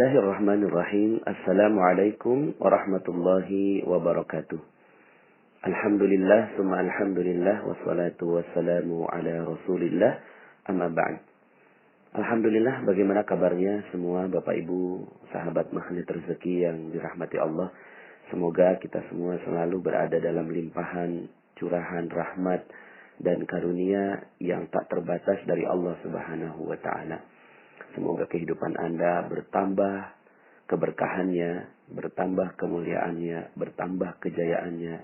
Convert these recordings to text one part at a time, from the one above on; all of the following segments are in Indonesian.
Bismillahirrahmanirrahim. Assalamualaikum warahmatullahi wabarakatuh. Alhamdulillah, summa alhamdulillah, wassalatu wassalamu ala rasulillah, amma ba'd. Alhamdulillah, bagaimana kabarnya semua Bapak Ibu, sahabat magnet rezeki yang dirahmati Allah. Semoga kita semua selalu berada dalam limpahan, curahan, rahmat, dan karunia yang tak terbatas dari Allah Subhanahu wa Ta'ala. Semoga kehidupan Anda bertambah keberkahannya, bertambah kemuliaannya, bertambah kejayaannya,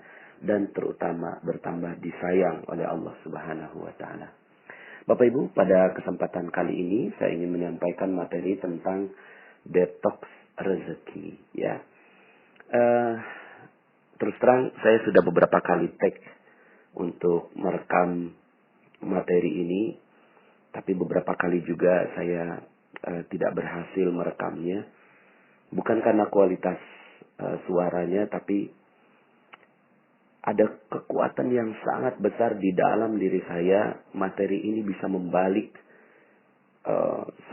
dan terutama bertambah disayang oleh Allah Subhanahu wa Ta'ala. Bapak Ibu, pada kesempatan kali ini saya ingin menyampaikan materi tentang detox rezeki. Ya, terus terang saya sudah beberapa kali tag untuk merekam materi ini, tapi beberapa kali juga saya tidak berhasil merekamnya. Bukan karena kualitas suaranya, tapi ada kekuatan yang sangat besar di dalam diri saya. Materi ini bisa membalik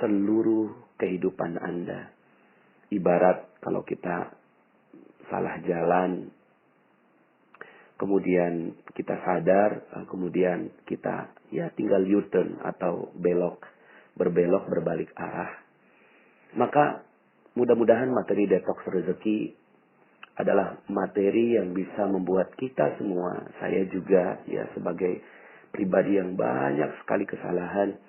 seluruh kehidupan Anda. Ibarat kalau kita salah jalan, kemudian kita sadar, kemudian kita tinggal U-turn atau berbelok berbalik arah. Maka mudah-mudahan materi detox rezeki adalah materi yang bisa membuat kita semua, saya juga sebagai pribadi yang banyak sekali kesalahan,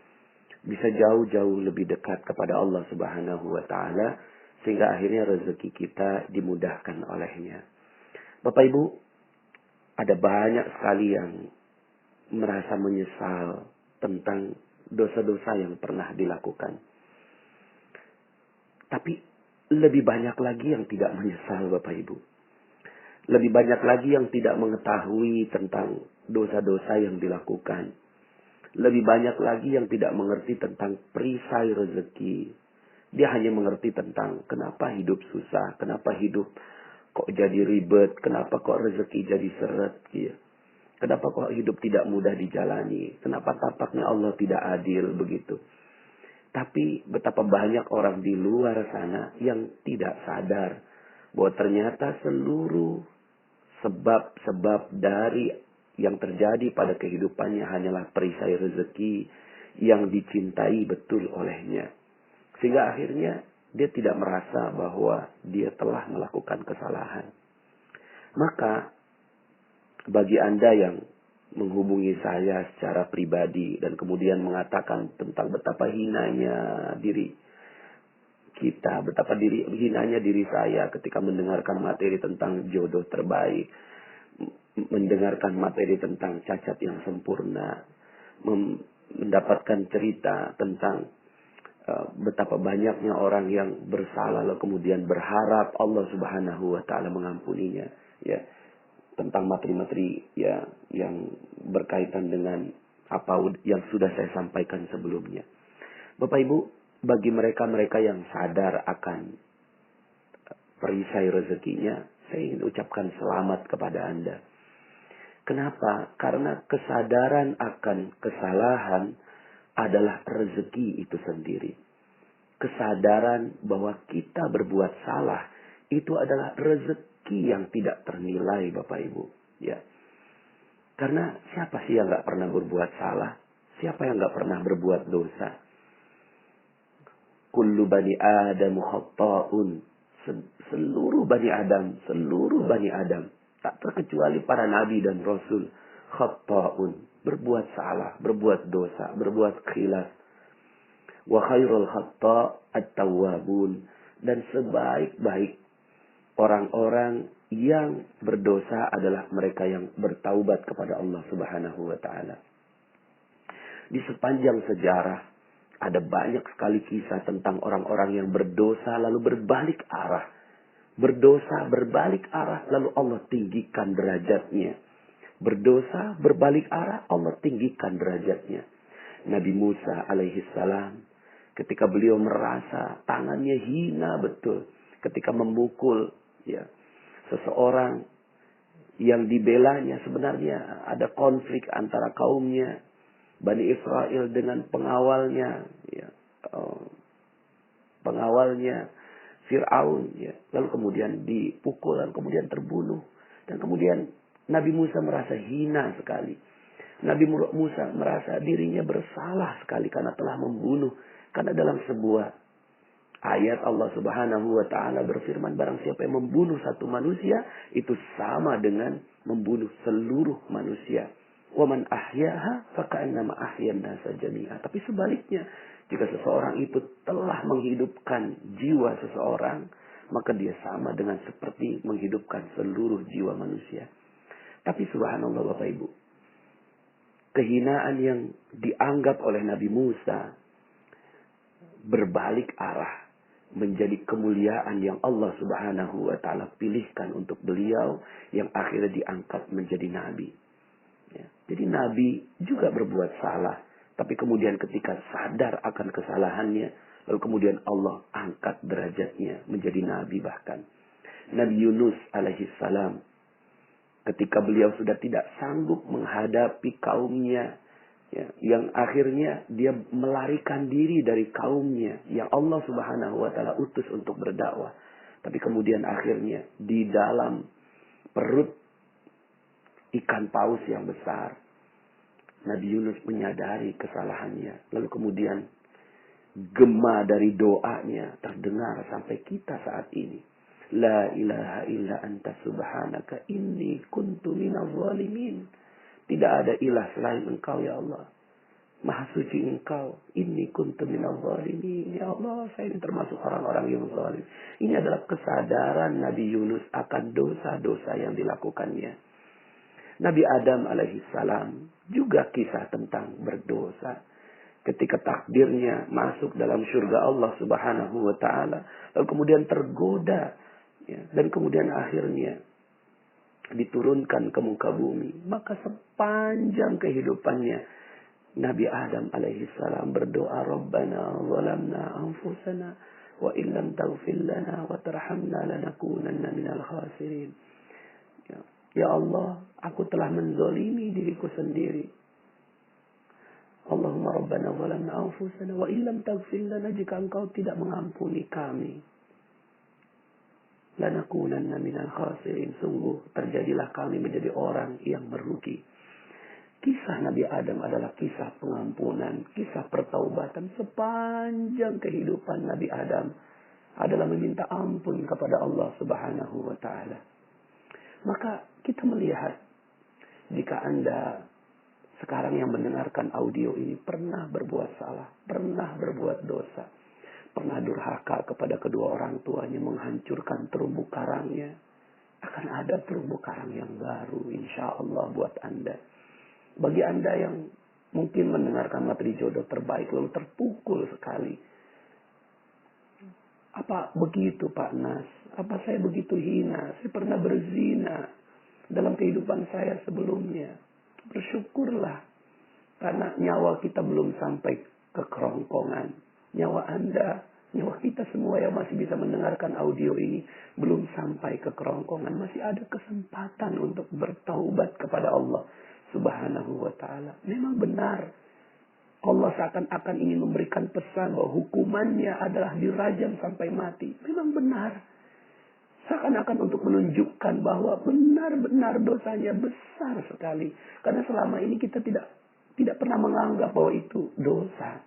bisa jauh-jauh lebih dekat kepada Allah Subhanahu wa Ta'ala, sehingga akhirnya rezeki kita dimudahkan olehnya. Bapak Ibu, ada banyak sekali yang merasa menyesal tentang dosa-dosa yang pernah dilakukan. Tapi lebih banyak lagi yang tidak menyesal, Bapak Ibu. Lebih banyak lagi yang tidak mengetahui tentang dosa-dosa yang dilakukan. Lebih banyak lagi yang tidak mengerti tentang perisai rezeki. Dia hanya mengerti tentang kenapa hidup susah, kenapa hidup kok jadi ribet, kenapa kok rezeki jadi seret, kenapa kok hidup tidak mudah dijalani, kenapa tampaknya Allah tidak adil begitu. Tapi betapa banyak orang di luar sana yang tidak sadar bahwa ternyata seluruh sebab-sebab dari yang terjadi pada kehidupannya hanyalah perisai rezeki yang dicintai betul olehnya. Sehingga akhirnya dia tidak merasa bahwa dia telah melakukan kesalahan. Maka bagi Anda yang menghubungi saya secara pribadi dan kemudian mengatakan tentang betapa hinanya diri kita, betapa hinanya diri saya ketika mendengarkan materi tentang jodoh terbaik, mendengarkan materi tentang cacat yang sempurna, mendapatkan cerita tentang betapa banyaknya orang yang bersalah lalu kemudian berharap Allah Subhanahu wa Ta'ala mengampuninya, tentang materi-materi yang berkaitan dengan apa yang sudah saya sampaikan sebelumnya. Bapak Ibu, bagi mereka-mereka yang sadar akan perisai rezekinya, saya ingin ucapkan selamat kepada Anda. Kenapa? Karena kesadaran akan kesalahan adalah rezeki itu sendiri. Kesadaran bahwa kita berbuat salah itu adalah rezeki yang tidak ternilai, Bapak Ibu. Karena siapa sih yang gak pernah berbuat salah? Siapa yang gak pernah berbuat dosa? Kullu bani Adam khatta'un. Seluruh bani Adam, tak terkecuali para nabi dan rasul, khatta'un, berbuat salah, berbuat dosa, berbuat khilaf. Wa khairul khatta' at-tawwabun, dan sebaik-baik orang-orang yang berdosa adalah mereka yang bertaubat kepada Allah Subhanahu wa Ta'ala. Di sepanjang sejarah ada banyak sekali kisah tentang orang-orang yang berdosa lalu berbalik arah. Berdosa berbalik arah lalu Allah tinggikan derajatnya. Berdosa berbalik arah Allah tinggikan derajatnya. Nabi Musa alaihi salam ketika beliau merasa tangannya hina betul ketika memukul seseorang yang dibelanya, sebenarnya ada konflik antara kaumnya Bani Israel dengan pengawalnya. Fir'aun, ya. Lalu kemudian dipukul, lalu kemudian terbunuh. Dan kemudian Nabi Musa merasa hina sekali. Nabi Musa merasa dirinya bersalah sekali karena telah membunuh. Karena dalam sebuah ayat Allah Subhanahu wa taala berfirman, barang siapa yang membunuh satu manusia itu sama dengan membunuh seluruh manusia. Wa man ahyaha faka'annama ahyan nasa jami'a. Tapi sebaliknya, jika seseorang itu telah menghidupkan jiwa seseorang, maka dia sama dengan seperti menghidupkan seluruh jiwa manusia. Tapi subhanallah Bapak Ibu, kehinaan yang dianggap oleh Nabi Musa berbalik arah menjadi kemuliaan yang Allah Subhanahu wa taala pilihkan untuk beliau, yang akhirnya diangkat menjadi nabi. Ya. Jadi nabi juga berbuat salah, tapi kemudian ketika sadar akan kesalahannya, lalu kemudian Allah angkat derajatnya menjadi nabi bahkan. Nabi Yunus alaihissalam, ketika beliau sudah tidak sanggup menghadapi kaumnya, ya, yang akhirnya dia melarikan diri dari kaumnya yang Allah Subhanahu wa taala utus untuk berdakwah. Tapi kemudian akhirnya di dalam perut ikan paus yang besar, Nabi Yunus menyadari kesalahannya. Lalu kemudian gema dari doanya terdengar sampai kita saat ini. La ilaha illa anta subhanaka inni kuntu minaz zalimin. Tidak ada ilah selain engkau ya Allah. Maha suci engkau. Inni kuntu minaz zalimin. Ya Allah, saya ini termasuk orang-orang yang zalim. Ini adalah kesadaran Nabi Yunus akan dosa-dosa yang dilakukannya. Nabi Adam alaihissalam juga kisah tentang berdosa. Ketika takdirnya masuk dalam surga Allah Subhanahu wa taala, lalu kemudian tergoda, ya, dan kemudian akhirnya diturunkan ke muka bumi, maka sepanjang kehidupannya Nabi Adam alaihissalam berdoa, Rabbana zalamna anfusana wa illam taghfir lana wa tarhamna lanakunanna minal khasirin. Ya Allah, aku telah menzalimi diriku sendiri. Allahumma Rabbana zalamna anfusana wa illam taghfir lana, jika engkau tidak mengampuni kami, lanakunanna minal khasirin, sungguh terjadilah kami menjadi orang yang merugi. Kisah Nabi Adam adalah kisah pengampunan, kisah pertaubatan. Sepanjang kehidupan Nabi Adam adalah meminta ampun kepada Allah Subhanahu wa taala. Maka kita melihat, jika Anda sekarang yang mendengarkan audio ini pernah berbuat salah, pernah berbuat dosa, pernah durhaka kepada kedua orang tuanya, menghancurkan terumbu karangnya, akan ada terumbu karang yang baru insya Allah buat Anda. Bagi Anda yang mungkin mendengarkan materi jodoh terbaik lalu terpukul sekali, apa begitu Pak Nas? Apa saya begitu hina? Saya pernah berzina dalam kehidupan saya sebelumnya. Bersyukurlah, karena nyawa kita belum sampai ke kerongkongan. Nyawa Anda, nyawa kita semua yang masih bisa mendengarkan audio ini belum sampai ke kerongkongan. Masih ada kesempatan untuk bertaubat kepada Allah Subhanahu wa taala. Memang benar, Allah seakan-akan ingin memberikan pesan bahwa hukumannya adalah dirajam sampai mati. Memang benar. Seakan-akan untuk menunjukkan bahwa benar-benar dosanya besar sekali. Karena selama ini kita tidak pernah menganggap bahwa itu dosa.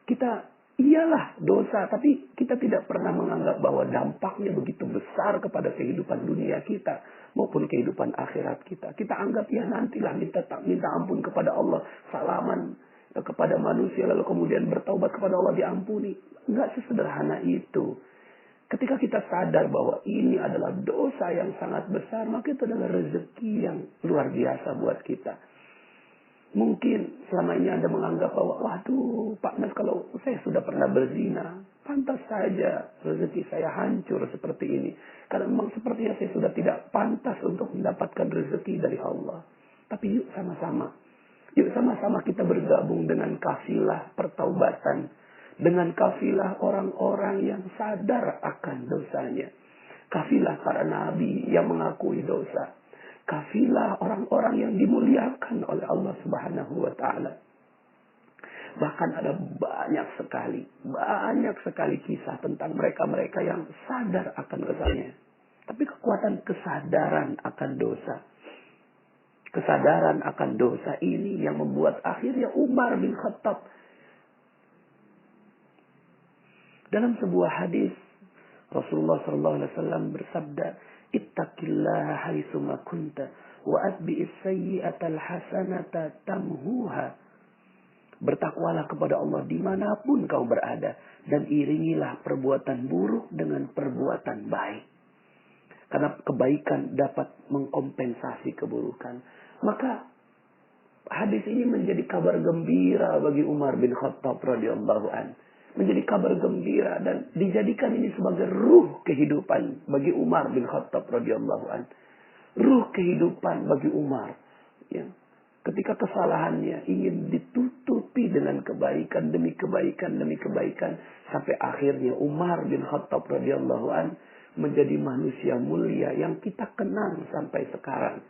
Kita iyalah dosa, tapi kita tidak pernah menganggap bahwa dampaknya begitu besar kepada kehidupan dunia kita maupun kehidupan akhirat kita. Kita anggap ya nantilah minta ampun kepada Allah, salaman kepada manusia, lalu kemudian bertaubat kepada Allah, diampuni. Enggak sesederhana itu. Ketika kita sadar bahwa ini adalah dosa yang sangat besar, maka itu adalah rezeki yang luar biasa buat kita. Mungkin selama ini Anda menganggap bahwa, waduh Pak Nas, kalau saya sudah pernah berzina, pantas saja rezeki saya hancur seperti ini. Karena memang sepertinya saya sudah tidak pantas untuk mendapatkan rezeki dari Allah. Tapi yuk sama-sama. Yuk sama-sama kita bergabung dengan kafilah pertaubatan. Dengan kafilah orang-orang yang sadar akan dosanya. Kafilah para nabi yang mengakui dosa. Kafilah orang-orang yang dimuliakan oleh Allah Subhanahu wa ta'ala. Bahkan ada banyak sekali kisah tentang mereka-mereka yang sadar akan dosanya. Tapi kekuatan kesadaran akan dosa. Kesadaran akan dosa ini yang membuat akhirnya Umar bin Khattab dalam sebuah hadis Rasulullah SAW bersabda, "Ittaqillaha haitsuma kunta wa atbi'is sayyi'atal hasanata tamhuha." Bertakwalah kepada Allah dimanapun kau berada, dan iringilah perbuatan buruk dengan perbuatan baik. Karena kebaikan dapat mengkompensasi keburukan. Maka hadis ini menjadi kabar gembira bagi Umar bin Khattab radhiyallahu an. Menjadi kabar gembira dan dijadikan ini sebagai ruh kehidupan bagi Umar bin Khattab radhiyallahu an. Ruh kehidupan bagi Umar. Ya. Ketika kesalahannya ingin ditutupi dengan kebaikan demi kebaikan demi kebaikan, sampai akhirnya Umar bin Khattab radhiyallahu an menjadi manusia mulia yang kita kenang sampai sekarang.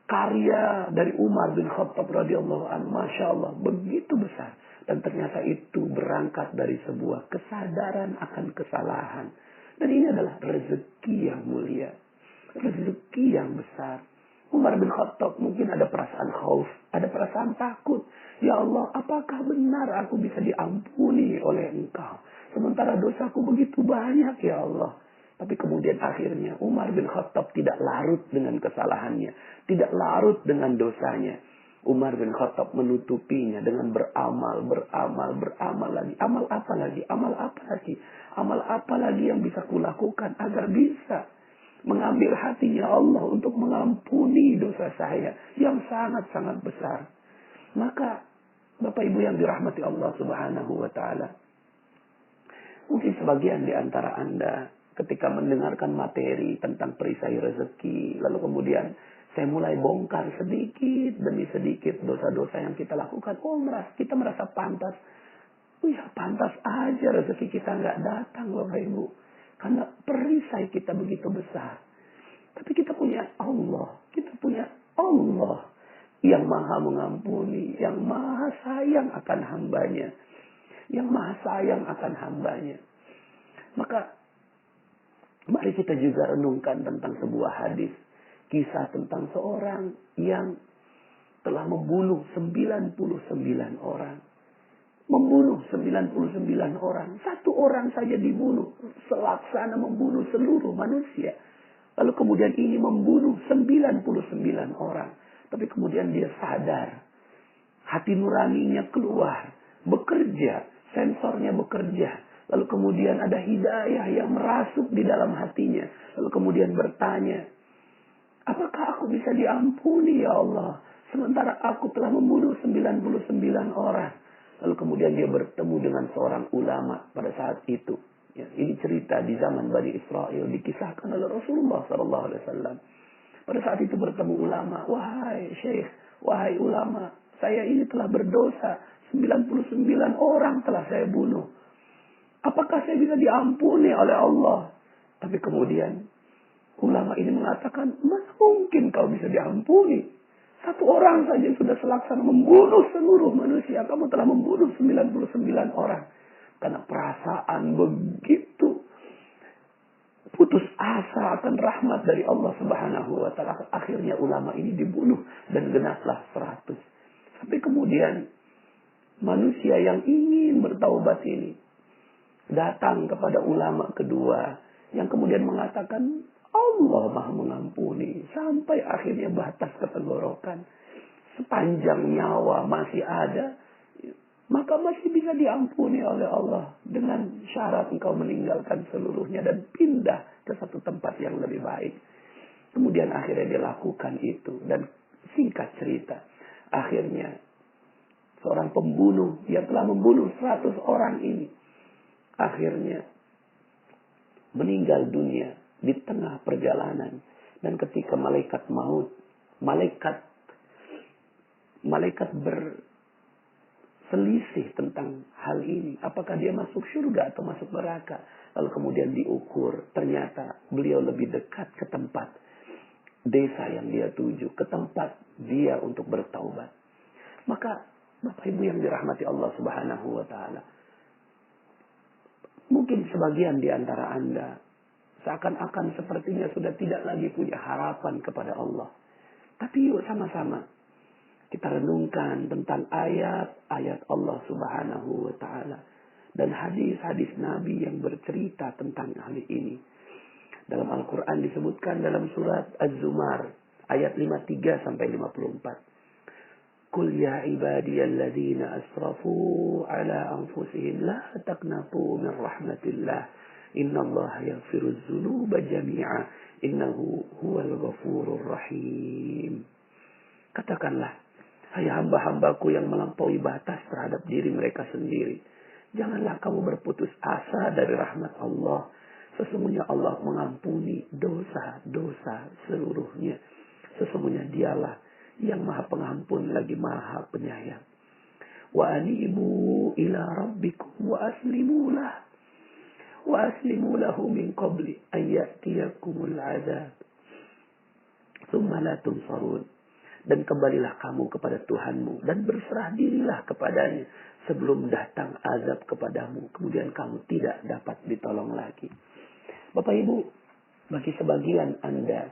Karya dari Umar bin Khattab radhiyallahu an, masya Allah, begitu besar. Dan ternyata itu berangkat dari sebuah kesadaran akan kesalahan. Dan ini adalah rezeki yang mulia. Rezeki yang besar. Umar bin Khattab mungkin ada perasaan khauf, ada perasaan takut. Ya Allah, apakah benar aku bisa diampuni oleh Engkau? Sementara dosaku begitu banyak, ya Allah. Tapi kemudian akhirnya Umar bin Khattab tidak larut dengan kesalahannya. Tidak larut dengan dosanya. Umar bin Khattab menutupinya dengan beramal lagi. Amal apa lagi? Amal apa lagi? Amal apa lagi yang bisa kulakukan agar bisa mengambil hatinya Allah untuk mengampuni dosa saya yang sangat-sangat besar. Maka Bapak Ibu yang dirahmati Allah Subhanahu wa taala, mungkin sebagian di antara Anda ketika mendengarkan materi tentang perisai rezeki, lalu kemudian saya mulai bongkar sedikit demi sedikit dosa-dosa yang kita lakukan. Kita merasa pantas. Ya pantas aja rezeki kita nggak datang Bapak Ibu. Karena perisai kita begitu besar. Tapi kita punya Allah. Kita punya Allah yang maha mengampuni. Yang maha sayang akan hambanya. Yang maha sayang akan hambanya. Maka mari kita juga renungkan tentang sebuah hadis. Kisah tentang seorang yang telah membunuh 99 orang. Membunuh 99 orang. Satu orang saja dibunuh. Selaksana membunuh seluruh manusia. Lalu kemudian ini membunuh 99 orang. Tapi kemudian dia sadar. Hati nuraninya keluar. Bekerja. Sensornya bekerja. Lalu kemudian ada hidayah yang merasuk di dalam hatinya. Lalu kemudian bertanya, apakah aku bisa diampuni ya Allah? Sementara aku telah membunuh 99 orang. Lalu kemudian dia bertemu dengan seorang ulama pada saat itu. Ya, ini cerita di zaman Bani Israel dikisahkan oleh Rasulullah SAW. Pada saat itu bertemu ulama. Wahai syekh, wahai ulama, saya ini telah berdosa. 99 orang telah saya bunuh. Apakah saya bisa diampuni oleh Allah? Tapi kemudian ulama ini mengatakan, mana mungkin kau bisa diampuni? Satu orang saja sudah selaksana membunuh seluruh manusia. Kamu telah membunuh 99 orang. Karena perasaan begitu putus asa akan rahmat dari Allah Subhanahu wa taala. Akhirnya ulama ini dibunuh dan genaplah 100. Sampai kemudian manusia yang ingin bertaubat ini datang kepada ulama kedua yang kemudian mengatakan, Allah maha mengampuni. Sampai akhirnya batas ketenggorokan. Sepanjang nyawa masih ada, maka masih bisa diampuni oleh Allah. Dengan syarat engkau meninggalkan seluruhnya dan pindah ke satu tempat yang lebih baik. Kemudian akhirnya dia lakukan itu. Dan singkat cerita, akhirnya seorang pembunuh yang telah membunuh 100 orang ini, akhirnya meninggal dunia di tengah perjalanan. Dan ketika malaikat maut, malaikat berselisih tentang hal ini, apakah dia masuk surga atau masuk neraka. Lalu kemudian diukur, ternyata beliau lebih dekat ke tempat desa yang dia tuju, ke tempat dia untuk bertaubat. Maka Bapak Ibu yang dirahmati Allah Subhanahu wa taala. Mungkin sebagian di antara Anda seakan-akan sepertinya sudah tidak lagi punya harapan kepada Allah. Tapi yuk sama-sama kita renungkan tentang ayat-ayat Allah Subhanahu wa taala dan hadis-hadis Nabi yang bercerita tentang hal ini. Dalam Al-Qur'an disebutkan dalam surat Az-Zumar ayat 53 sampai 54. Qul ya ibadiyalladzina asrafu ala anfusihim la taqnatu min rahmatillah. Innallaha yaghfiruz dzunuba jami'a innahu huwal ghafurur rahim. Katakanlah, hai hamba-hambaku yang melampaui batas terhadap diri mereka sendiri, janganlah kamu berputus asa dari rahmat Allah. Sesungguhnya Allah mengampuni dosa-dosa seluruhnya. Sesungguhnya Dialah yang Maha Pengampun lagi Maha Penyayang. Wa anibu ila rabbikum wa aslimu lah. Wa aslimu lahu min qabli an ya'tiyakumul azab. Tsumma la tunsarun. Dan kembalilah kamu kepada Tuhanmu dan berserah dirilah kepadanya sebelum datang azab kepadamu. Kemudian kamu tidak dapat ditolong lagi. Bapak Ibu, bagi sebagian Anda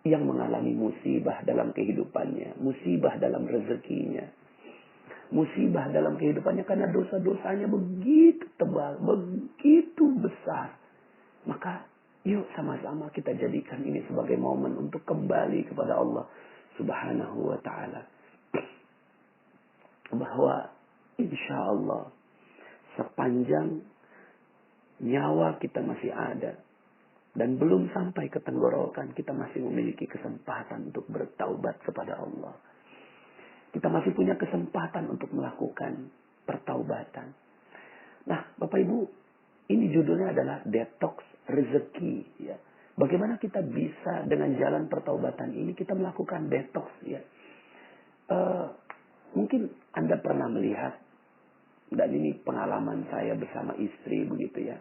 yang mengalami musibah dalam kehidupannya, musibah dalam rezekinya, musibah dalam kehidupannya karena dosa-dosanya begitu tebal, begitu besar. Maka yuk sama-sama kita jadikan ini sebagai momen untuk kembali kepada Allah Subhanahu wa ta'ala. Bahwa insya Allah sepanjang nyawa kita masih ada dan belum sampai ke tenggorokan, kita masih memiliki kesempatan untuk bertaubat kepada Allah. Kita masih punya kesempatan untuk melakukan pertaubatan. Nah, Bapak Ibu, ini judulnya adalah detox rezeki. Ya. Bagaimana kita bisa dengan jalan pertaubatan ini kita melakukan detox? Ya. Mungkin Anda pernah melihat, dan ini pengalaman saya bersama istri begitu ya.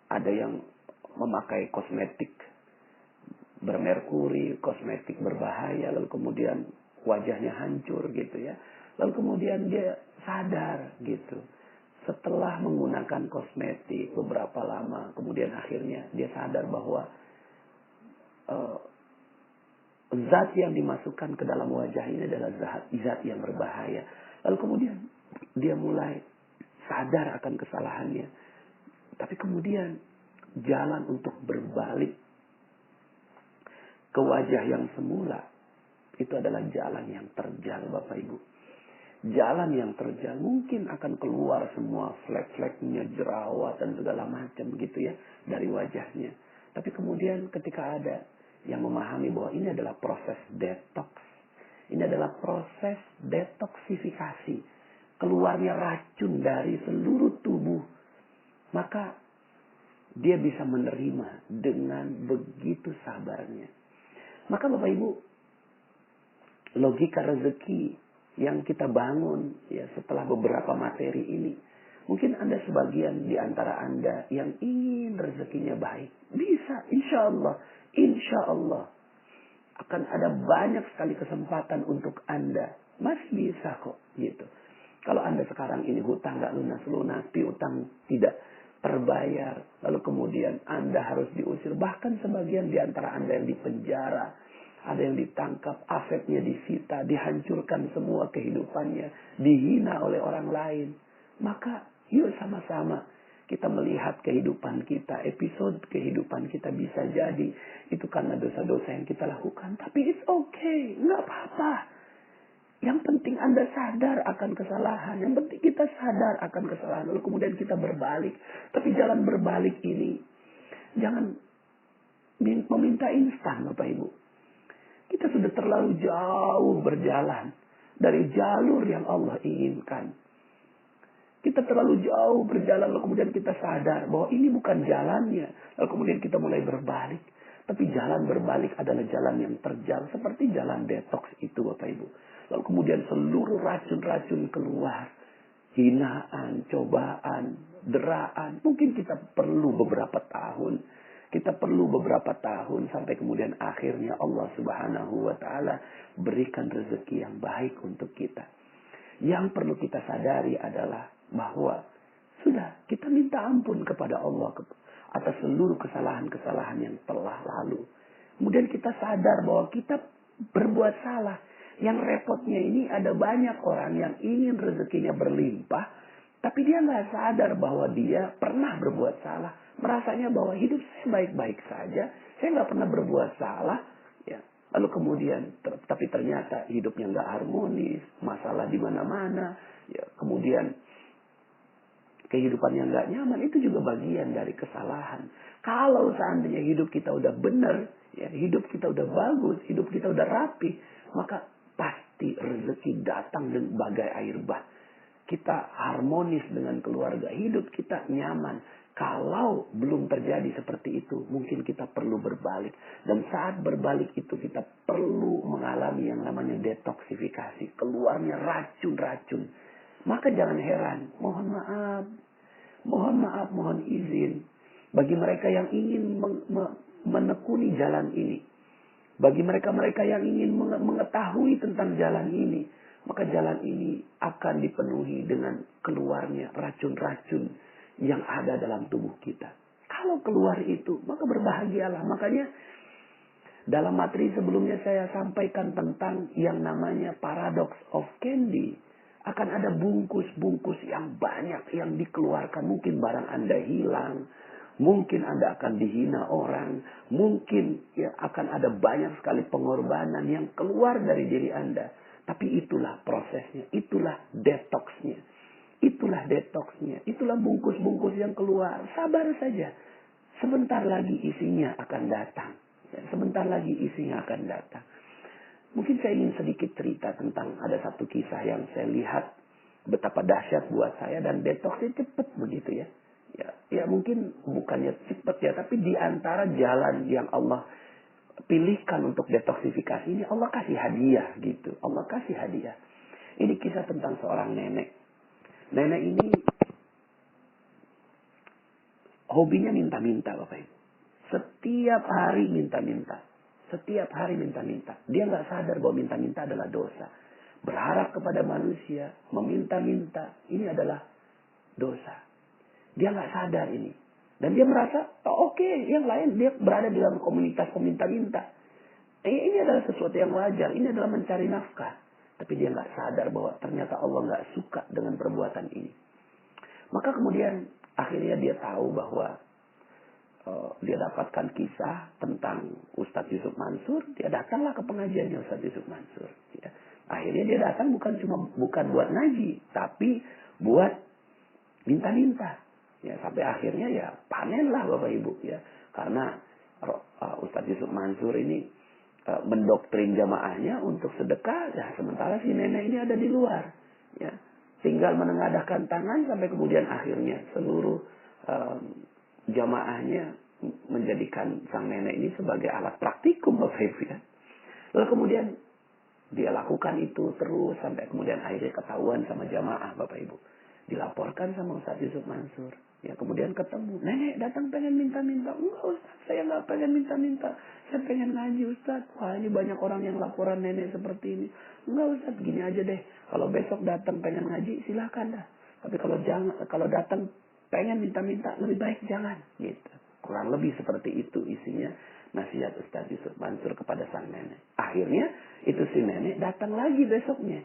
Ada yang memakai kosmetik bermerkuri, kosmetik berbahaya, lalu kemudian wajahnya hancur gitu ya. Lalu kemudian dia sadar gitu. Setelah menggunakan kosmetik beberapa lama, kemudian akhirnya dia sadar bahwa zat yang dimasukkan ke dalam wajah ini adalah zat yang berbahaya. Lalu kemudian dia mulai sadar akan kesalahannya. Tapi kemudian jalan untuk berbalik ke wajah yang semula itu adalah jalan yang terjal, Bapak Ibu. Jalan yang terjal mungkin akan keluar semua flek-fleknya, jerawat dan segala macam gitu ya dari wajahnya. Tapi kemudian ketika ada yang memahami bahwa ini adalah proses detox, ini adalah proses detoksifikasi, keluarnya racun dari seluruh tubuh, maka dia bisa menerima dengan begitu sabarnya. Maka Bapak Ibu, logika rezeki yang kita bangun ya setelah beberapa materi ini, mungkin Anda sebagian di antara Anda yang ingin rezekinya baik, bisa, insya Allah akan ada banyak sekali kesempatan untuk Anda, masih bisa kok gitu. Kalau Anda sekarang ini hutang nggak lunas-lunas, piutang tidak terbayar, lalu kemudian Anda harus diusir, bahkan sebagian di antara Anda yang dipenjara, ada yang ditangkap, asetnya disita, dihancurkan semua kehidupannya, dihina oleh orang lain. Maka yuk sama-sama kita melihat kehidupan kita, episode kehidupan kita bisa jadi itu karena dosa-dosa yang kita lakukan. Tapi it's okay, nggak apa-apa. Yang penting Anda sadar akan kesalahan. Yang penting kita sadar akan kesalahan. Lalu kemudian kita berbalik. Tapi jalan berbalik ini, jangan meminta instan, Bapak Ibu. Kita sudah terlalu jauh berjalan dari jalur yang Allah inginkan. Kita terlalu jauh berjalan, lalu kemudian kita sadar bahwa ini bukan jalannya. Lalu kemudian kita mulai berbalik. Tapi jalan berbalik adalah jalan yang terjal. Seperti jalan detox itu, Bapak Ibu. Lalu kemudian seluruh racun-racun keluar. Hinaan, cobaan, deraan. Mungkin kita perlu beberapa tahun. Kita perlu beberapa tahun sampai kemudian akhirnya Allah Subhanahu wa taala berikan rezeki yang baik untuk kita. Yang perlu kita sadari adalah bahwa sudah kita minta ampun kepada Allah atas seluruh kesalahan-kesalahan yang telah lalu. Kemudian kita sadar bahwa kita berbuat salah. Yang repotnya ini ada banyak orang yang ingin rezekinya berlimpah, tapi dia nggak sadar bahwa dia pernah berbuat salah. Merasanya bahwa hidup saya baik-baik saja, saya nggak pernah berbuat salah. Ya. Lalu kemudian, tapi ternyata hidupnya nggak harmonis, masalah di mana-mana. Ya. Kemudian kehidupan yang nggak nyaman itu juga bagian dari kesalahan. Kalau seandainya hidup kita udah benar, ya, hidup kita udah bagus, hidup kita udah rapi, maka pasti rezeki datang dengan bagai air bah. Kita harmonis dengan keluarga, hidup kita nyaman. Kalau belum terjadi seperti itu, mungkin kita perlu berbalik. Dan saat berbalik itu kita perlu mengalami yang namanya detoksifikasi. Keluarnya racun-racun. Maka jangan heran, mohon maaf, mohon izin. Bagi mereka yang ingin menekuni jalan ini. Bagi mereka-mereka yang ingin mengetahui tentang jalan ini. Maka jalan ini akan dipenuhi dengan keluarnya racun-racun yang ada dalam tubuh kita. Kalau keluar itu, maka berbahagialah. Makanya dalam materi sebelumnya saya sampaikan tentang yang namanya paradox of candy. Akan ada bungkus-bungkus yang banyak yang dikeluarkan. Mungkin barang Anda hilang. Mungkin Anda akan dihina orang. Mungkin ya akan ada banyak sekali pengorbanan yang keluar dari diri Anda. Tapi itulah prosesnya. Itulah detoxnya. Itulah detoxnya. Itulah bungkus-bungkus yang keluar. Sabar saja. Sebentar lagi isinya akan datang. Ya, sebentar lagi isinya akan datang. Mungkin saya ingin sedikit cerita tentang ada satu kisah yang saya lihat betapa dahsyat buat saya. Dan detoxnya cepat begitu ya. Ya mungkin bukannya cepat ya. Tapi di antara jalan yang Allah pilihkan untuk detoksifikasi ini, Allah kasih hadiah gitu. Allah kasih hadiah. Ini kisah tentang seorang nenek. Nenek ini hobinya minta-minta Bapak Ibu. Setiap hari minta-minta. Setiap hari minta-minta. Dia nggak sadar bahwa minta-minta adalah dosa. Berharap kepada manusia, meminta-minta, ini adalah dosa. Dia nggak sadar ini. Dan dia merasa, oke, yang lain dia berada dalam komunitas peminta-minta. Ini adalah sesuatu yang wajar. Ini adalah mencari nafkah. Tapi dia nggak sadar bahwa ternyata Allah nggak suka dengan perbuatan ini. Maka kemudian akhirnya dia tahu bahwa dia dapatkan kisah tentang Ustadz Yusuf Mansur. Dia datanglah ke pengajiannya Ustadz Yusuf Mansur. Ya. Akhirnya dia datang bukan buat ngaji, tapi buat minta-minta. Ya, sampai akhirnya ya panenlah Bapak Ibu ya. Karena Ustadz Yusuf Mansur ini mendoktrin jamaahnya untuk sedekah, ya sementara si nenek ini ada di luar, ya tinggal menengadahkan tangan sampai kemudian akhirnya seluruh jamaahnya menjadikan sang nenek ini sebagai alat praktikum Bapak Ibu ya. Lalu kemudian dia lakukan itu terus sampai kemudian akhirnya ketahuan sama jamaah Bapak Ibu, dilaporkan sama Ustadz Yusuf Mansur. Ya kemudian ketemu, nenek datang pengen minta-minta. Enggak Ustaz, saya nggak pengen minta-minta. Saya pengen ngaji Ustaz. Wah ini banyak orang yang laporan nenek seperti ini. Enggak Ustaz, gini aja deh. Kalau besok datang pengen ngaji, silakan dah. Tapi kalau datang pengen minta-minta, lebih baik jangan. Gitu. Kurang lebih seperti itu isinya nasihat Ustaz Yusuf Mansur kepada sang nenek. Akhirnya itu si nenek datang lagi besoknya.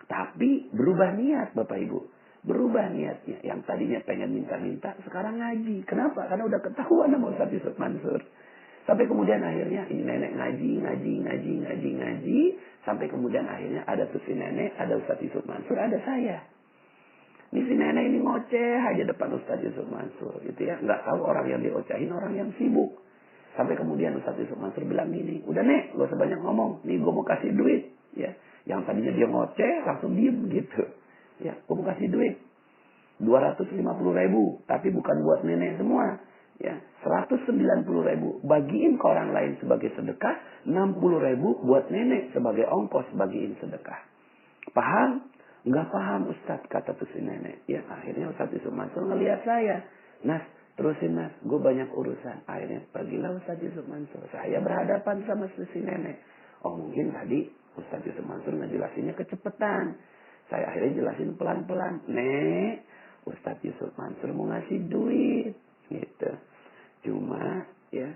Tapi berubah niat Bapak Ibu. Berubah niatnya. Yang tadinya pengen minta-minta, sekarang ngaji. Kenapa? Karena udah ketahuan sama Ustaz Yusuf Mansur. Sampai kemudian akhirnya ini nenek ngaji. Sampai kemudian akhirnya ada tuh si nenek, ada Ustaz Yusuf Mansur, ada saya. Ini si nenek ini ngoceh aja depan Ustaz Yusuf Mansur. Gitu ya. Nggak tahu orang yang diocehin, orang yang sibuk. Sampai kemudian Ustaz Yusuf Mansur bilang gini, udah nek, gak usah banyak ngomong. Nih gue mau kasih duit. Ya. Yang tadinya dia ngoceh, langsung diem gitu. Ya, gue mau kasih duit 250.000, tapi bukan buat nenek semua. Ya, 190.000 bagiin ke orang lain sebagai sedekah, 60.000 buat nenek sebagai ongkos bagiin sedekah. Paham? Enggak paham Ustaz, kata tuh si nenek. Ya, akhirnya Ustaz Yusuf Mansur ngelihat saya. Nas, Terusin Mas, gue banyak urusan. Akhirnya pergilah Ustaz Yusuf Mansur. Saya berhadapan sama si nenek. Oh mungkin tadi Ustaz Yusuf Mansur ngejelasinnya kecepetan. Saya akhirnya jelasin pelan-pelan. Nek, Ustaz Yusuf Mansur mau ngasih duit. Gitu. Cuma ya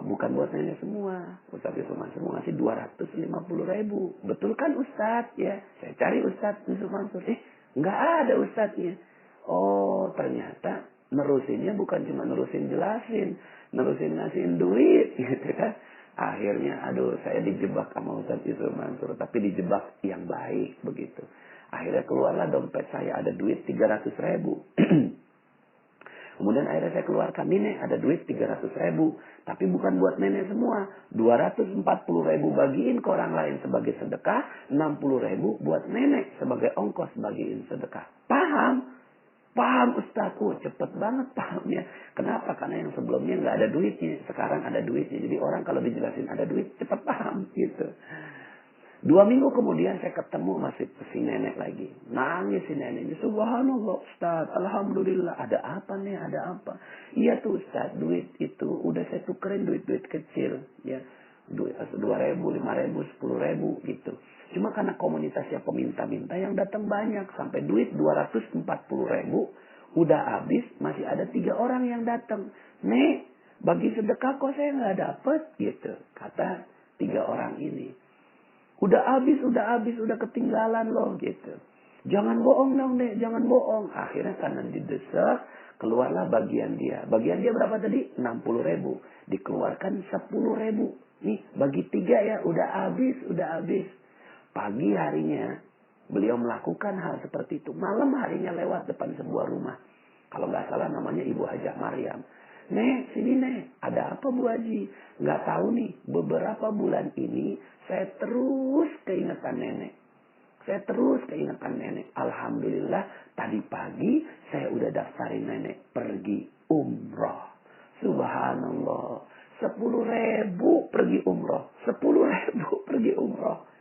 bukan buat nenek semua. Ustaz Yusuf Mansur mau ngasih 250.000. Betul kan Ustaz? Ya, saya cari Ustaz Yusuf Mansur. Nggak ada Ustaznya. Oh ternyata nerusinnya bukan cuma nerusin jelasin, nerusin ngasihin duit gitu kan. Akhirnya aduh saya dijebak sama Ustaz Yusuf Mansur, tapi dijebak yang baik begitu. Akhirnya keluarlah dompet saya ada duit 300.000. Kemudian akhirnya saya keluarkan, nenek ada duit 300.000. Tapi bukan buat nenek semua. 240.000 bagiin ke orang lain sebagai sedekah. 60.000 buat nenek sebagai ongkos bagiin sedekah. Paham? Paham Ustaz, cepet banget pahamnya. Kenapa? Karena yang sebelumnya nggak ada duitnya, sekarang ada duitnya. Jadi orang kalau dijelasin ada duit, cepet paham gitu. 2 minggu kemudian saya ketemu masih si nenek lagi. Nangis si neneknya. Subhanallah Ustaz, alhamdulillah. Ada apa nih? Ada apa? Iya tuh Ustaz, duit itu udah saya tukerin duit-duit kecil. Ya, duit 2.000, 5.000, 10.000 gitu. Cuma karena komunitasnya peminta-minta yang datang banyak. Sampai duit 240.000 udah habis. Masih ada 3 orang yang datang. Nek, bagi sedekah kok saya nggak dapet gitu. Kata 3 orang ini. Udah habis, udah ketinggalan loh gitu. Jangan bohong dong Nek, jangan bohong. Akhirnya karena didesak, keluarlah bagian dia. Bagian dia berapa tadi? 60.000. Dikeluarkan 10.000. Nih bagi 3 ya, udah habis. Pagi harinya beliau melakukan hal seperti itu. Malam harinya lewat depan sebuah rumah. Kalau nggak salah namanya Ibu Hajah Maryam. Nek, sini Nek. Ada apa Bu Haji? Nggak tahu nih. Beberapa bulan ini saya terus keingetan nenek. Alhamdulillah tadi pagi saya udah daftarin nenek pergi umroh. Subhanallah. 10.000 pergi umroh. 10.000 pergi umroh.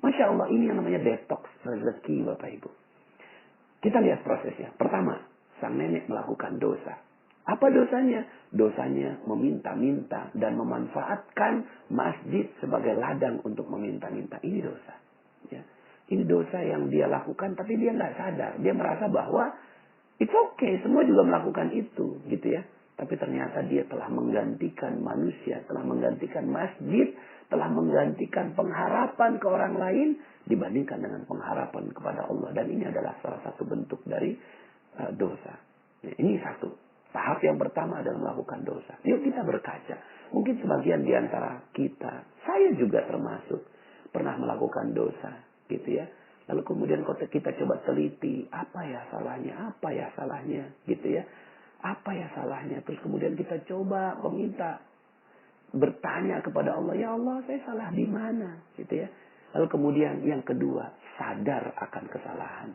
Masya Allah, ini yang namanya detox rezeki Bapak Ibu. Kita lihat prosesnya. Pertama, sang nenek melakukan dosa. Apa dosanya? Dosanya meminta-minta dan memanfaatkan masjid sebagai ladang untuk meminta-minta. Ini dosa. Ya. Ini dosa yang dia lakukan tapi dia nggak sadar. Dia merasa bahwa it's okay, semua juga melakukan itu, gitu ya. Tapi ternyata dia telah menggantikan manusia, telah menggantikan masjid, telah menggantikan pengharapan ke orang lain dibandingkan dengan pengharapan kepada Allah. Dan ini adalah salah satu bentuk dari dosa. Ya, ini satu. Tahap yang pertama adalah melakukan dosa. Yuk kita berkaca. Mungkin sebagian di antara kita, saya juga termasuk, pernah melakukan dosa, gitu ya. Lalu kemudian kita coba teliti, apa ya salahnya, gitu ya. Apa ya salahnya? Terus kemudian kita coba meminta, bertanya kepada Allah, ya Allah saya salah di mana? Gitu ya. Lalu kemudian yang kedua, sadar akan kesalahan.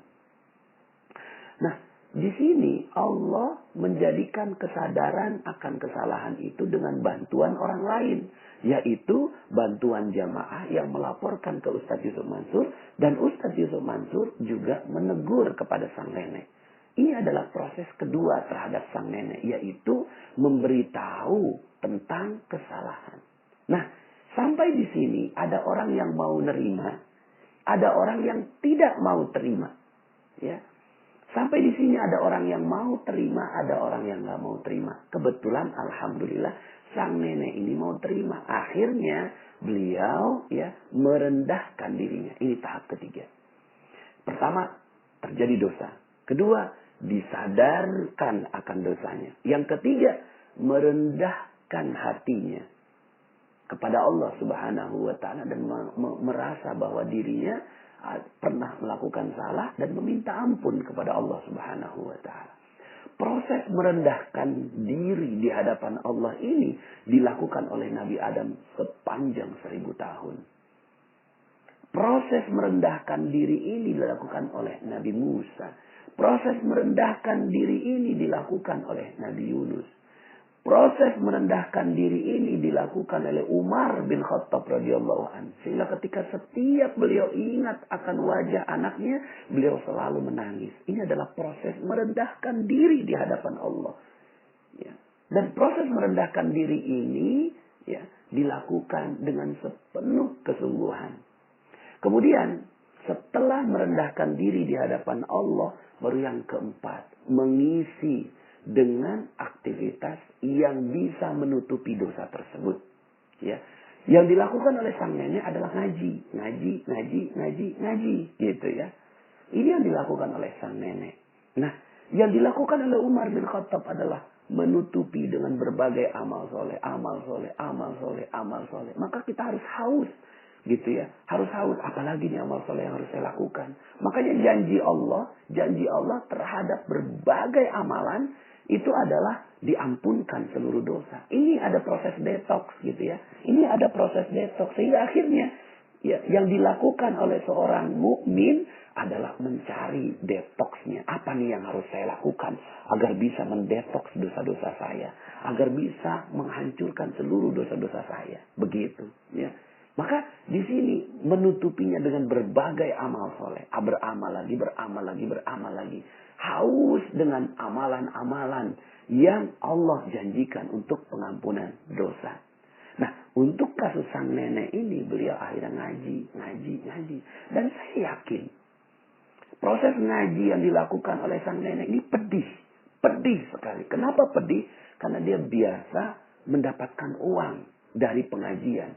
Nah, di sini Allah menjadikan kesadaran akan kesalahan itu dengan bantuan orang lain. Yaitu bantuan jamaah yang melaporkan ke Ustaz Yusuf Mansur. Dan Ustaz Yusuf Mansur juga menegur kepada sang nenek. Ini adalah proses kedua terhadap sang nenek. Yaitu memberitahu tentang kesalahan. Nah, sampai di sini ada orang yang mau nerima. Ada orang yang tidak mau terima. Ya. Sampai di sini ada orang yang mau terima, ada orang yang nggak mau terima. Kebetulan alhamdulillah sang nenek ini mau terima. Akhirnya beliau ya merendahkan dirinya. Ini tahap ketiga. Pertama, terjadi dosa. Kedua, disadarkan akan dosanya. Yang ketiga, merendahkan hatinya kepada Allah Subhanahu wa taala dan merasa bahwa dirinya pernah melakukan salah dan meminta ampun kepada Allah Subhanahu wa taala. Proses merendahkan diri di hadapan Allah ini dilakukan oleh Nabi Adam sepanjang 1000 tahun. Proses merendahkan diri ini dilakukan oleh Nabi Musa. Proses merendahkan diri ini dilakukan oleh Nabi Yunus. Proses merendahkan diri ini dilakukan oleh Umar bin Khattab radhiyallahu anhu. Sehingga ketika setiap beliau ingat akan wajah anaknya, beliau selalu menangis. Ini adalah proses merendahkan diri di hadapan Allah. Ya. Dan proses merendahkan diri ini ya dilakukan dengan sepenuh kesungguhan. Kemudian setelah merendahkan diri di hadapan Allah, baru yang keempat, mengisi dengan aktivitas yang bisa menutupi dosa tersebut. Ya. Yang dilakukan oleh sang nenek adalah ngaji, gitu ya. Ini yang dilakukan oleh sang nenek. Nah, yang dilakukan oleh Umar bin Khattab adalah menutupi dengan berbagai amal soleh. Maka kita harus haus, gitu ya. Harus haus, apalagi nih amal soleh yang harus saya lakukan. Makanya janji Allah terhadap berbagai amalan itu adalah diampunkan seluruh dosa. Ini ada proses detox, gitu ya. Ini ada proses detox sehingga akhirnya ya, yang dilakukan oleh seorang mukmin adalah mencari detoxnya. Apa nih yang harus saya lakukan agar bisa mendetoks dosa-dosa saya, agar bisa menghancurkan seluruh dosa-dosa saya. Begitu, ya. Maka di sini menutupinya dengan berbagai amal soleh, beramal lagi. Haus dengan amalan-amalan yang Allah janjikan untuk pengampunan dosa. Nah, untuk kasus sang nenek ini beliau akhirnya ngaji. Dan saya yakin proses ngaji yang dilakukan oleh sang nenek ini pedih sekali. Kenapa pedih? Karena dia biasa mendapatkan uang dari pengajian.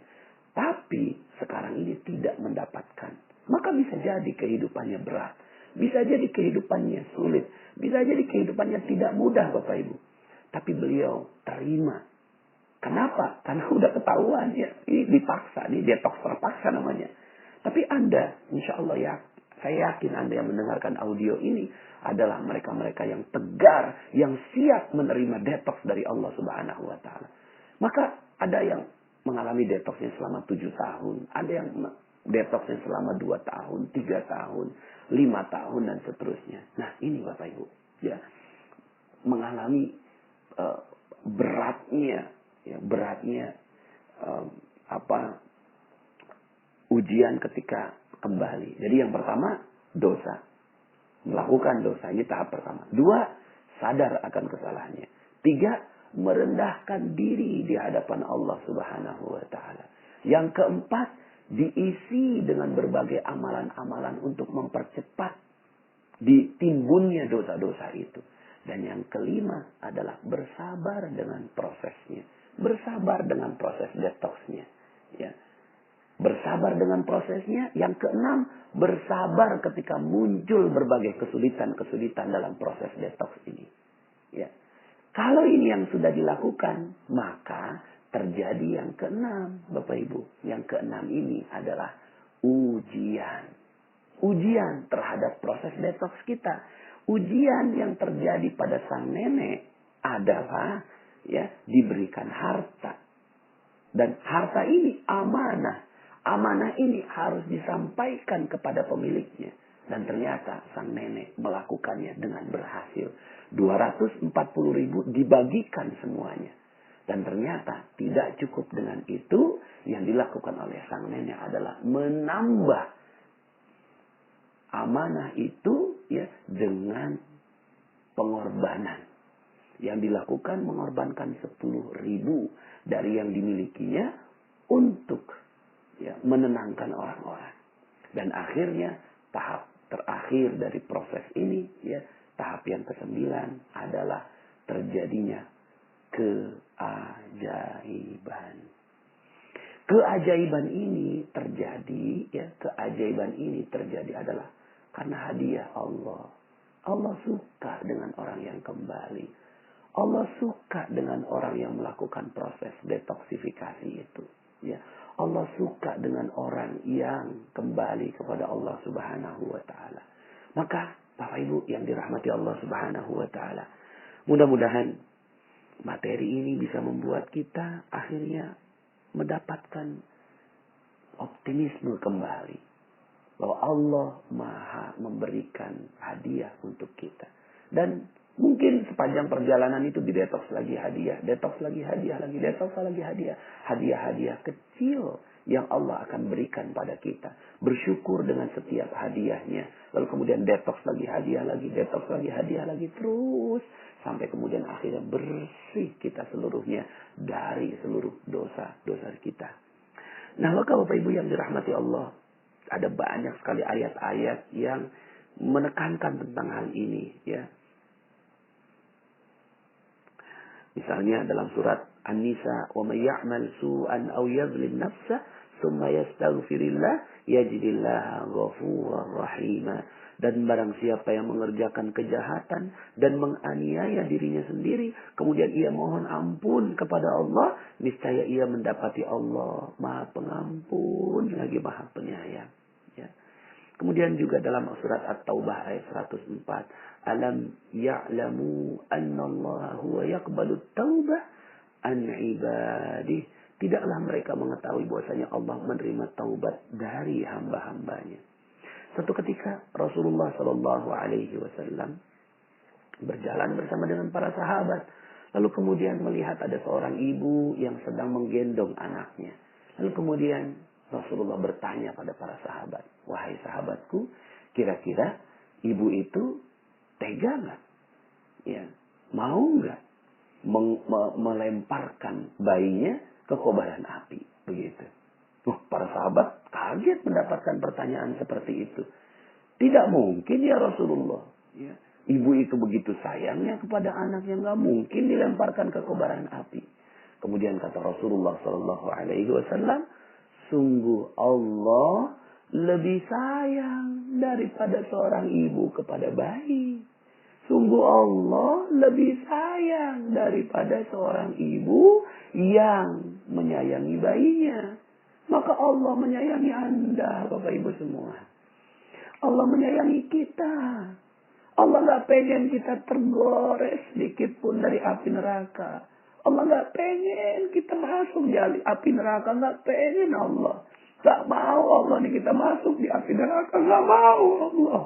Tapi sekarang ini tidak mendapatkan. Maka bisa jadi kehidupannya berat. Bisa jadi kehidupannya sulit. Bisa jadi kehidupannya tidak mudah, Bapak Ibu. Tapi beliau terima. Kenapa? Karena udah ketahuan ya. Ini dipaksa, ini detox terpaksa namanya. Tapi Anda, insya Allah ya, saya yakin Anda yang mendengarkan audio ini adalah mereka-mereka yang tegar, yang siap menerima detox dari Allah Subhanahu wa Ta'ala. Maka ada yang mengalami detoxnya selama 7 tahun, ada yang detoxnya selama 2 tahun, 3 tahun, 5 tahun dan seterusnya. Nah, ini Bapak Ibu, ya, mengalami beratnya ujian ketika kembali. Jadi yang pertama dosa, melakukan dosa, ini tahap pertama. 2, sadar akan kesalahannya. 3, merendahkan diri di hadapan Allah Subhanahu wa Ta'ala. Yang keempat, diisi dengan berbagai amalan-amalan untuk mempercepat ditimbunnya dosa-dosa itu. Dan yang kelima adalah bersabar dengan prosesnya. Bersabar dengan proses detoxnya. Ya. Bersabar dengan prosesnya. Yang keenam, bersabar ketika muncul berbagai kesulitan-kesulitan dalam proses detox ini. Ya. Kalau ini yang sudah dilakukan, maka terjadi yang keenam, Bapak Ibu. Yang keenam ini adalah ujian. Ujian terhadap proses detox kita. Ujian yang terjadi pada sang nenek adalah ya diberikan harta. Dan harta ini amanah. Amanah ini harus disampaikan kepada pemiliknya. Dan ternyata sang nenek melakukannya dengan berhasil. 240.000 dibagikan semuanya. Dan ternyata tidak cukup dengan itu. Yang dilakukan oleh sang nenek adalah menambah amanah itu ya dengan pengorbanan. Yang dilakukan mengorbankan 10.000 dari yang dimilikinya untuk ya, menenangkan orang-orang. Dan akhirnya tahap terakhir dari proses ini ya, tahap yang ke-9 adalah terjadinya keajaiban. Keajaiban ini terjadi adalah karena hadiah Allah. Allah suka dengan orang yang kembali. Allah suka dengan orang yang melakukan proses detoksifikasi itu. Ya. Allah suka dengan orang yang kembali kepada Allah Subhanahu wa Ta'ala. Maka Bapak Ibu yang dirahmati Allah Subhanahu wa Ta'ala, mudah-mudahan materi ini bisa membuat kita akhirnya mendapatkan optimisme kembali. Bahwa Allah maha memberikan hadiah untuk kita. Dan mungkin sepanjang perjalanan itu didetoks lagi hadiah. Detoks lagi hadiah lagi. Detoks lagi hadiah. Hadiah-hadiah kecil yang Allah akan berikan pada kita. Bersyukur dengan setiap hadiahnya. Lalu kemudian detox lagi, hadiah lagi, detox lagi, hadiah lagi. Terus sampai kemudian akhirnya bersih kita seluruhnya dari seluruh dosa-dosa kita. Nah, maka Bapak Ibu yang dirahmati Allah, ada banyak sekali ayat-ayat yang menekankan tentang hal ini, ya. Misalnya dalam surat An-Nisa, "Wa may ya'mal su'an aw yadhlim nafsah, tsumma yastaghfirillah, yajidillaha ghafurar rahima." Dan barang siapa yang mengerjakan kejahatan dan menganiaya dirinya sendiri, kemudian ia mohon ampun kepada Allah, niscaya ia mendapati Allah Maha Pengampun lagi Maha Penyayang. Ya. Kemudian juga dalam surat At-Taubah ayat 104. Alam ya'lamu anna Allah huwa yaqbalut taubah an ibadih. Tidaklah mereka mengetahui bahwasanya Allah menerima taubat dari hamba-hambanya. Suatu ketika Rasulullah Shallallahu Alaihi Wasallam berjalan bersama dengan para sahabat. Lalu kemudian melihat ada seorang ibu yang sedang menggendong anaknya. Lalu kemudian Rasulullah bertanya pada para sahabat, "Wahai sahabatku, kira-kira ibu itu tega nggak? Ya, mau nggak melemparkan bayinya ke kobaran api?" Begitu. Para sahabat kaget mendapatkan pertanyaan seperti itu. Tidak mungkin ya Rasulullah. Ya. Ibu itu begitu sayangnya kepada anaknya, nggak mungkin dilemparkan ke kobaran api. Kemudian kata Rasulullah Shallallahu Alaihi Wasallam, sungguh Allah lebih sayang daripada seorang ibu kepada bayi. Sungguh Allah lebih sayang daripada seorang ibu yang menyayangi bayinya. Maka Allah menyayangi Anda, Bapak Ibu semua. Allah menyayangi kita. Allah gak pengen kita tergores sedikit pun dari api neraka. Allah gak pengen kita masuk di api neraka. Gak pengen Allah. Gak mau Allah nih kita masuk di api neraka. Gak mau Allah.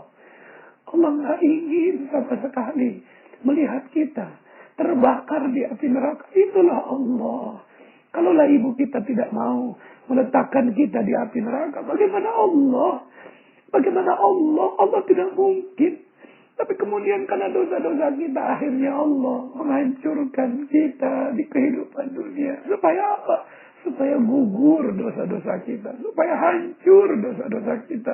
Allah gak ingin sama sekali melihat kita terbakar di api neraka. Itulah Allah. Kalaulah ibu kita tidak mau meletakkan kita di api neraka, bagaimana Allah? Bagaimana Allah? Allah tidak mungkin. Tapi kemudian karena dosa-dosa kita, akhirnya Allah menghancurkan kita di kehidupan dunia. Supaya apa? Supaya gugur dosa-dosa kita. Supaya hancur dosa-dosa kita.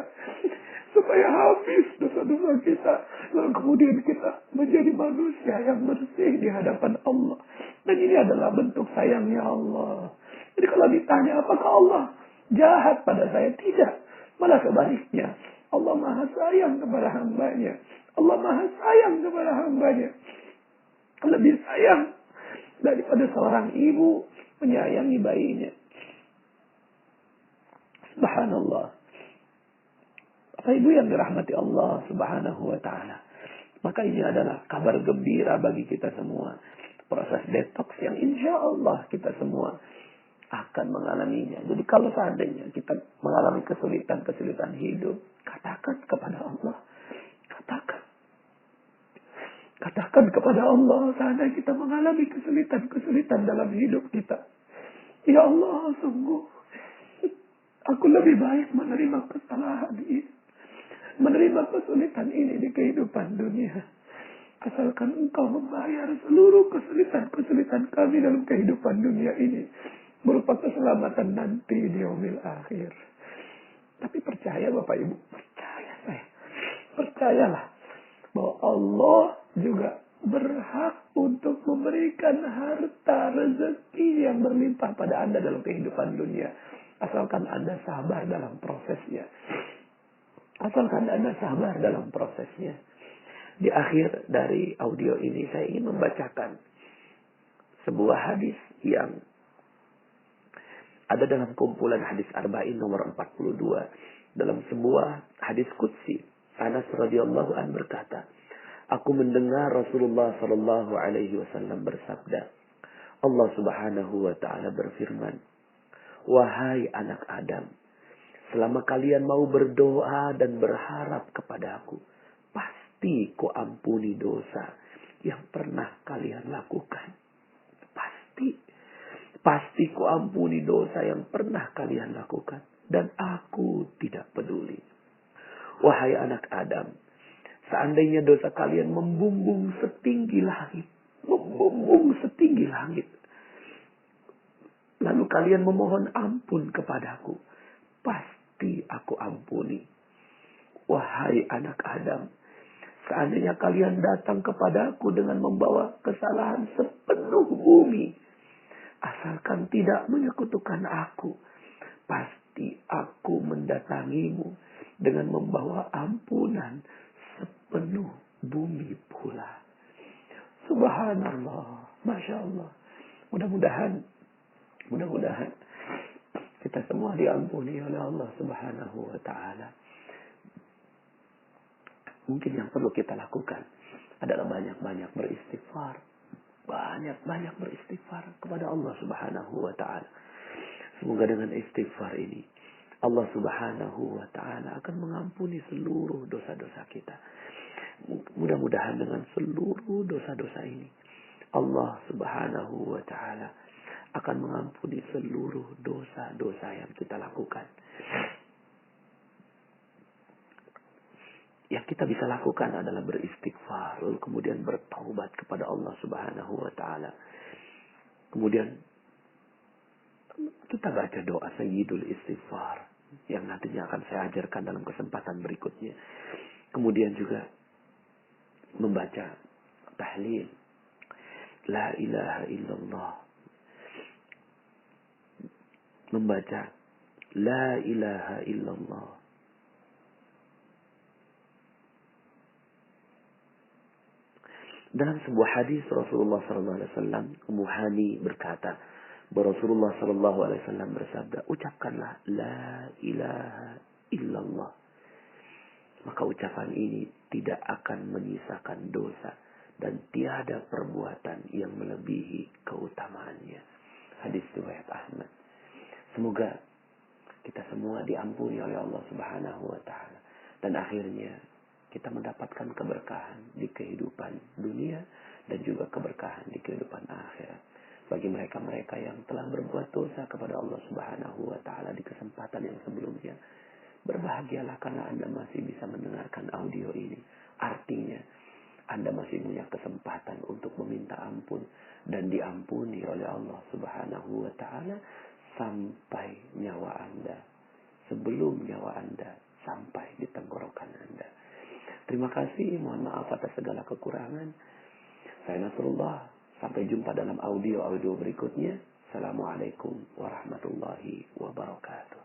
Supaya habis dosa-dosa kita. Lalu kemudian kita menjadi manusia yang bersih di hadapan Allah. Dan ini adalah bentuk sayangnya Allah. Jadi kalau ditanya apakah Allah jahat pada saya? Tidak. Malah sebaliknya. Allah Maha sayang kepada hambanya. Allah Maha sayang kepada hambanya. Lebih sayang daripada seorang ibu menyayangi bayinya. Subhanallah. Bapak Ibu yang dirahmati Allah Subhanahu wa ta'ala. Maka ini adalah kabar gembira bagi kita semua. Proses detox yang insya Allah kita semua akan mengalaminya. Jadi kalau seandainya kita mengalami kesulitan-kesulitan hidup, katakan kepada Allah. Katakan kepada Allah, seandainya kita mengalami kesulitan-kesulitan dalam hidup kita. Ya Allah, sungguh aku lebih baik menerima kesalahan ini. Menerima kesulitan ini di kehidupan dunia. Asalkan Engkau membayar seluruh kesulitan-kesulitan kami dalam kehidupan dunia ini. Berupa keselamatan nanti di yaumil akhir. Tapi percaya Bapak Ibu. Percaya saya. Percayalah. Bahwa Allah juga berhak untuk memberikan harta rezeki yang berlimpah pada Anda dalam kehidupan dunia. Asalkan Anda sabar dalam prosesnya. Asalkan Anda sabar dalam prosesnya. Di akhir dari audio ini saya ingin membacakan sebuah hadis yang ada dalam kumpulan hadis Arba'in nomor 42. Dalam sebuah hadis qudsi, Anas radhiyallahu an berkata, aku mendengar Rasulullah sallallahu alaihi wasallam bersabda, Allah Subhanahu wa taala berfirman, wahai anak Adam, selama kalian mau berdoa dan berharap kepadaku, pasti ku ampuni dosa yang pernah kalian lakukan. Pasti. Pasti ku ampuni dosa yang pernah kalian lakukan. Dan aku tidak peduli. Wahai anak Adam, seandainya dosa kalian membumbung setinggi langit. Membumbung setinggi langit. Lalu kalian memohon ampun kepadaku. Pasti aku ampuni. Wahai anak Adam, seandainya kalian datang kepadaku dengan membawa kesalahan sepenuh bumi, asalkan tidak menyekutukan aku, pasti aku mendatangimu dengan membawa ampunan sepenuh bumi pula. Subhanallah, Masya Allah. Mudah-mudahan kita semua diampuni oleh Allah Subhanahu wa ta'ala. Mungkin yang perlu kita lakukan adalah banyak-banyak beristighfar. Banyak-banyak beristighfar kepada Allah Subhanahu wa ta'ala. Semoga dengan istighfar ini Allah Subhanahu wa ta'ala akan mengampuni seluruh dosa-dosa kita. Mudah-mudahan dengan seluruh dosa-dosa ini Allah Subhanahu wa ta'ala akan mengampuni seluruh dosa-dosa yang kita lakukan. Yang kita bisa lakukan adalah beristighfar, lalu kemudian bertaubat kepada Allah Subhanahu wa ta'ala. Kemudian kita baca doa Sayyidul Istighfar yang nantinya akan saya ajarkan dalam kesempatan berikutnya. Kemudian juga membaca tahlil La ilaha illallah. Membaca La ilaha illallah. Dalam sebuah hadis Rasulullah SAW, Ummu Hani berkata bahwa Rasulullah SAW bersabda, ucapkanlah La ilaha illallah. Maka ucapan ini tidak akan menyisakan dosa dan tiada perbuatan yang melebihi keutamaannya. Hadis riwayat Ahmad. Semoga kita semua diampuni oleh Allah Subhanahu wa ta'ala. Dan akhirnya kita mendapatkan keberkahan di kehidupan dunia dan juga keberkahan di kehidupan akhirat. Bagi mereka-mereka yang telah berbuat dosa kepada Allah Subhanahu wa ta'ala di kesempatan yang sebelumnya, berbahagialah karena Anda masih bisa mendengarkan audio ini. Artinya Anda masih punya kesempatan untuk meminta ampun dan diampuni oleh Allah Subhanahu wa ta'ala sampai nyawa Anda, sebelum nyawa Anda sampai di tenggorokan Anda. Terima kasih, mohon maaf atas segala kekurangan. Saya Nasrullah, sampai jumpa dalam audio-audio berikutnya. Assalamualaikum warahmatullahi wabarakatuh.